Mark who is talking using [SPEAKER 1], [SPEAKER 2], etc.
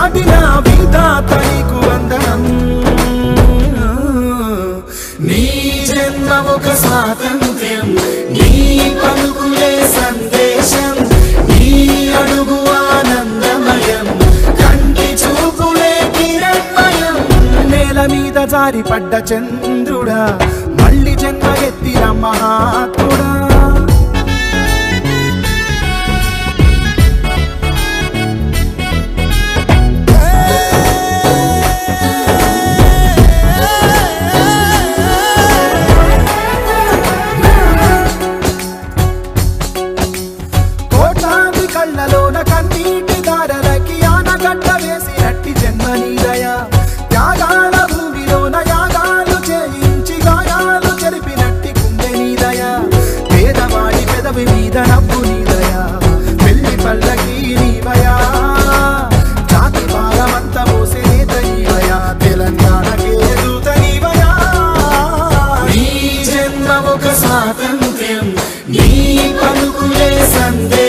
[SPEAKER 1] చాటిన విధాత నీకు వందనం నీ జన్మ ఒక స్వాతంత్ర్యం నీ పలుకులే సందేశం నీ అడుగు ఆనందమయం కంటి చూపులే కిరణమయం నేల మీద జారిపడ్డ చంద్రుడా మళ్ళీ జన్మ ఎత్తిన మహాత్ముడా కళ్ళలోన కన్నీటి దారలకి ఆనగడ్డ వేసినట్టి జన్మ నీదయా త్యాగాల భూమిలోన యాగాలు చేయించి గాయాలు చెరిపినట్టి గుండె నీదయా పేదవాడి పెదవి మీద నవ్వు నీదయా పెళ్లి పల్లకి నీవయా జాతి భారమంత మోసే నేత నీవయా తెలంగాణకే దూత నీవయా నీ జన్మ ఒక స్వాతంత్ర్యం నీ పలుకులే సందే